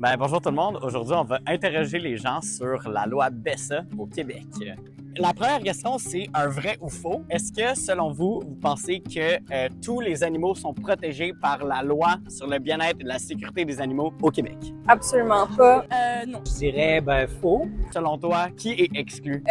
Bonjour tout le monde. Aujourd'hui, on va interroger les gens sur la loi BESA au Québec. La première question, c'est un vrai ou faux. Est-ce que, selon vous, vous pensez que tous les animaux sont protégés par la loi sur le bien-être et la sécurité des animaux au Québec? Absolument pas. Non. Je dirais, faux. Selon toi, qui est exclu?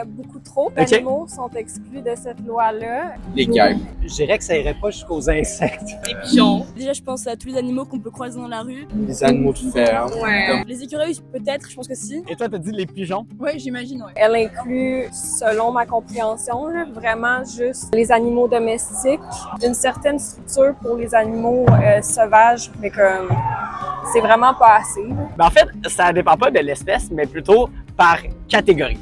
Beaucoup trop d'animaux sont exclus de cette loi-là. Les guêpes. Je dirais que ça irait pas jusqu'aux insectes. Les pigeons. Déjà, je pense à tous les animaux qu'on peut croiser dans la rue. Les animaux de ferme. Ouais. Les écureuils, peut-être, je pense que si. Et toi, t'as dit les pigeons? Ouais, j'imagine, ouais. Elle inclut, selon ma compréhension, là, vraiment juste les animaux domestiques, une certaine structure pour les animaux sauvages, mais comme c'est vraiment pas assez. Là. En fait, ça dépend pas de l'espèce, mais plutôt par catégorie.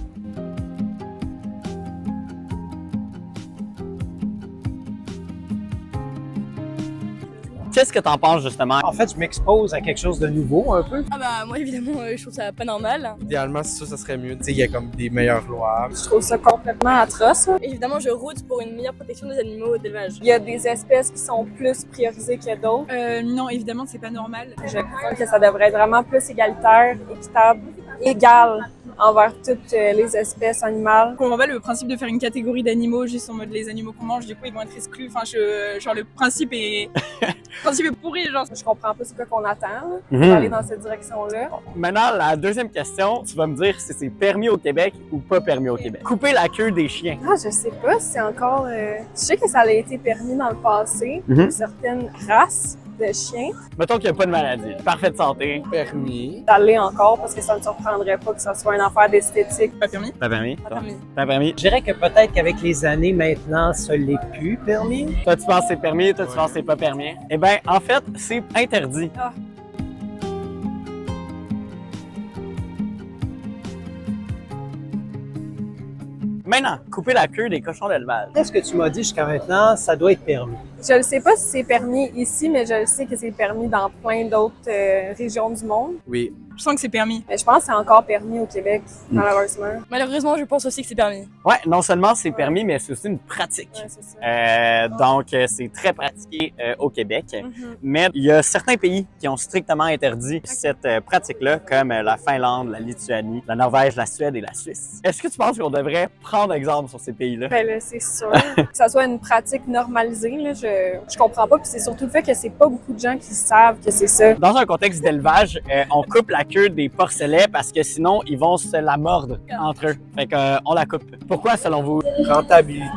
Qu'est-ce que t'en penses justement? En fait, je m'expose à quelque chose de nouveau un peu. Ah bah, moi, évidemment, je trouve ça pas normal. Idéalement, c'est sûr, ça serait mieux. Tu sais, il y a comme des meilleures lois. Je trouve ça complètement atroce. Là. Évidemment, je route pour une meilleure protection des animaux d'élevage. Il y a des espèces qui sont plus priorisées que d'autres. Non, évidemment, c'est pas normal. Je crois que ça devrait être vraiment plus égalitaire, équitable, égal envers toutes les espèces animales. Je comprends pas le principe de faire une catégorie d'animaux juste en mode les animaux qu'on mange, du coup ils vont être exclus. Enfin, genre le principe est pourri, genre. Je comprends pas c'est quoi qu'on attend là, pour Mhm. aller dans cette direction-là. Maintenant, la deuxième question, tu vas me dire si c'est permis au Québec ou pas permis au Québec. Couper la queue des chiens. Ah, je sais pas si c'est encore... Je sais que ça a été permis dans le passé Mhm. pour certaines races de chiens. Mettons qu'il n'y a pas de maladie, parfaite santé. Permis. Ça l'est encore parce que ça ne me surprendrait pas que ça soit une affaire d'esthétique. Pas permis. Pas permis? Pas Toi? permis. Pas permis? Je dirais que peut-être qu'avec les années maintenant, ça l'est plus permis. Toi, tu penses que c'est permis, toi, tu penses que c'est pas permis. Eh bien, en fait, c'est interdit. Ah. Maintenant, couper la queue des cochons d'élevage. Qu'est-ce que tu m'as dit jusqu'à maintenant, ça doit être permis. Je ne sais pas si c'est permis ici, mais je le sais que c'est permis dans plein d'autres régions du monde. Oui. Je sens que c'est permis. Mais je pense que c'est encore permis au Québec, malheureusement. Malheureusement, je pense aussi que c'est permis. Ouais, non seulement c'est permis, mais c'est aussi une pratique. Ouais, c'est ça. Donc, c'est très pratiqué au Québec. Mhm. Mais il y a certains pays qui ont strictement interdit cette pratique-là, comme la Finlande, la Lituanie, la Norvège, la Suède et la Suisse. Est-ce que tu penses qu'on devrait prendre exemple sur ces pays-là? Ben là, c'est sûr. Que ça soit une pratique normalisée, là, je comprends pas. Puis c'est surtout le fait que c'est pas beaucoup de gens qui savent que c'est ça. Dans un contexte d'élevage, on coupe la queue des porcelets parce que sinon, ils vont se la mordre entre eux. Fait qu'on la coupe. Pourquoi, selon vous? Rentabilité.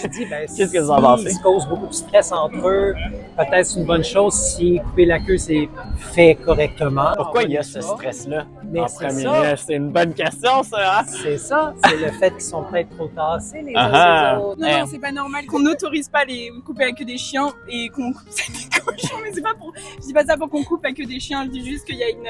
Je dis, Qu'est-ce que vous en pensez? Ils se causent beaucoup de stress entre eux. Peut-être c'est une bonne chose si couper la queue, c'est fait correctement. Pourquoi il y a ce stress-là? Mais En c'est premier ça. lieu? C'est une bonne question, ça, hein? C'est ça, c'est le fait qu'ils sont peut-être trop tassés les uns Ah des autres. Non, non, c'est pas normal qu'on n'autorise pas les couper la queue des chiens et qu'on coupe ça des cochons. Mais c'est pas pour. Je dis pas ça pour qu'on coupe la queue des chiens. Je dis juste qu'il y a une.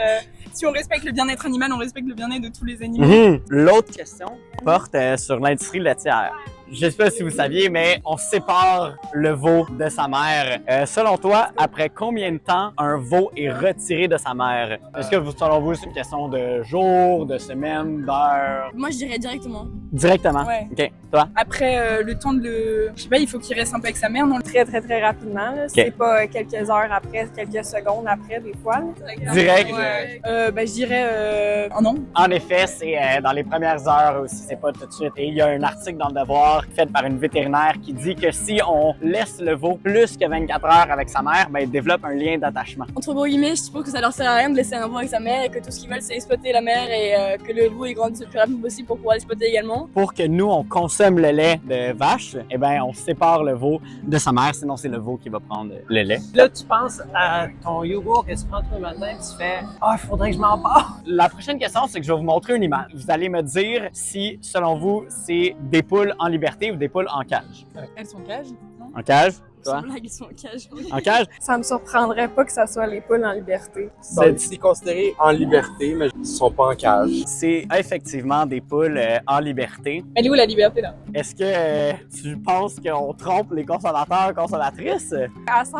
Si on respecte le bien-être animal, on respecte le bien-être de tous les animaux. Mhm. L'autre question porte sur l'industrie laitière. Je sais pas si vous saviez, mais on sépare le veau de sa mère. Selon toi, après combien de temps un veau est retiré de sa mère? Est-ce que selon vous, c'est une question de jours, de semaines, d'heures? Moi, je dirais directement. Directement? Ouais. OK. Toi? Après, le temps de le. Je sais pas, il faut qu'il reste un peu avec sa mère, non? Très, très, très rapidement. Là. C'est pas quelques heures après, quelques secondes après, des fois. Là. Direct? Ouais. Je dirais un an. En effet, c'est dans les premières heures aussi, c'est pas tout de suite. Et il y a un article dans le Devoir fait par une vétérinaire qui dit que si on laisse le veau plus que 24 heures avec sa mère, ben, il développe un lien d'attachement. Entre gros guillemets, je trouve que ça leur sert à rien de laisser un veau avec sa mère et que tout ce qu'ils veulent, c'est exploiter la mère et que le veau il grandisse le plus rapidement possible pour pouvoir l'exploiter également. Pour que nous, on consomme le lait de vache, eh ben, on sépare le veau de sa mère, sinon c'est le veau qui va prendre le lait. Là, tu penses à ton yogourt que tu prends tous les matins et tu fais « Ah, il faudrait que je m'en parle! La prochaine question, c'est que je vais vous montrer une image. Vous allez me dire si, selon vous, c'est des poules en liberté ou des poules en cage. Elles sont cages, non? En cage? Sans Toi? blague, ils sont en cage. En cage? Ça me surprendrait pas que ça soit les poules en liberté. C'est considéré en liberté, mais ils sont pas en cage. C'est effectivement des poules en liberté. Elle est où la liberté, là? Est-ce que tu penses qu'on trompe les consommateurs, consommatrices? À 100%,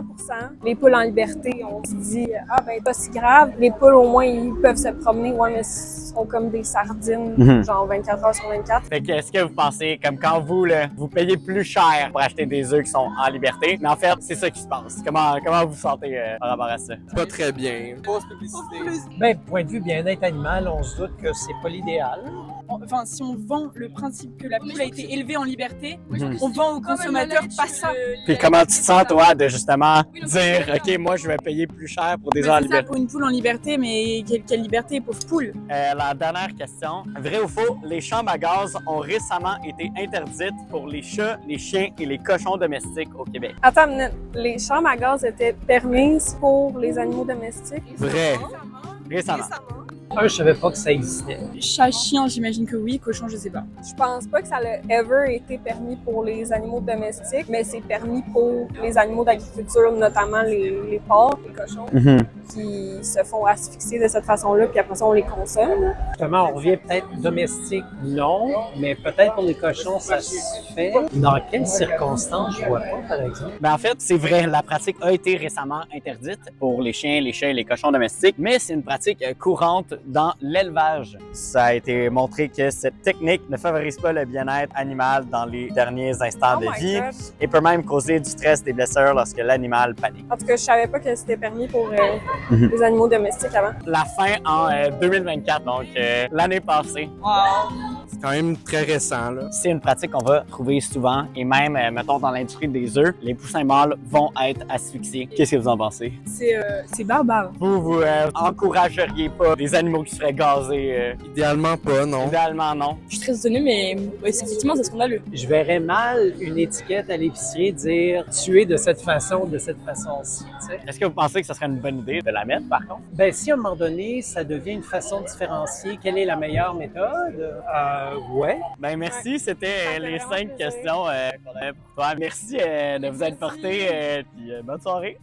les poules en liberté, on se dit « Ah ben, pas si grave. Les poules, au moins, ils peuvent se promener. Ouais, mais sont comme des sardines, Mhm. genre 24 heures sur 24. Fait que, est-ce que vous pensez, comme quand vous, là, vous payez plus cher pour acheter des œufs qui sont en liberté, mais en fait, c'est ça qui se passe. Comment vous vous sentez par rapport à ça? Pas très bien. Fausse publicité. Ben, point de vue bien-être animal, on se doute que c'est pas l'idéal. Enfin, si on vend le principe que la poule a été élevée en liberté, Mhm. on vend aux consommateurs pas ça. Puis comment tu te sens, toi, de justement dire, OK, moi, je vais payer plus cher pour des Mais œufs en c'est ça liberté? pour une poule en liberté, mais quelle liberté, pauvre poule. La dernière question. Vrai ou faux, les chambres à gaz ont récemment été interdites pour les chats, les chiens et les cochons domestiques au Québec. Attends une minute, les chambres à gaz étaient permises pour les animaux domestiques? Vrai. Récemment. Je savais pas que ça existait. Chat, chien, j'imagine que oui, cochon, je sais pas. Je pense pas que ça a ever été permis pour les animaux domestiques, mais c'est permis pour les animaux d'agriculture, notamment les porcs, les cochons, qui se font asphyxier de cette façon-là, puis après ça, on les consomme. Justement, on revient peut-être domestique, non, mais peut-être pour les cochons, ça se fait. Dans quelles circonstances, je vois pas, par exemple. Ben en fait, c'est vrai, la pratique a été récemment interdite pour les chiens, les chats et les cochons domestiques, mais c'est une pratique courante dans l'élevage. Ça a été montré que cette technique ne favorise pas le bien-être animal dans les derniers instants de vie et peut même causer du stress, des blessures lorsque l'animal panique. En tout cas, je savais pas que c'était permis pour les animaux domestiques avant. La fin en 2024, donc l'année passée. C'est quand même très récent, là. C'est une pratique qu'on va trouver souvent et même, mettons, dans l'industrie des œufs, les poussins mâles vont être asphyxiés. Qu'est-ce que vous en pensez? C'est barbare. Vous encourageriez pas des animaux qui se feraient gazer? Idéalement pas, non. Idéalement, non. Je suis très étonnée, mais ouais, effectivement, c'est scandaleux. Je verrais mal une étiquette à l'épicerie dire tuer de cette façon, de cette façon-ci. Tu sais. Est-ce que vous pensez que ce serait une bonne idée de la mettre, par contre? Ben, si à un moment donné, ça devient une façon de différencier quelle est la meilleure méthode, ouais. Ben merci, c'était les 5 questions qu'on avait pour toi. Merci de vous être porté, puis bonne soirée.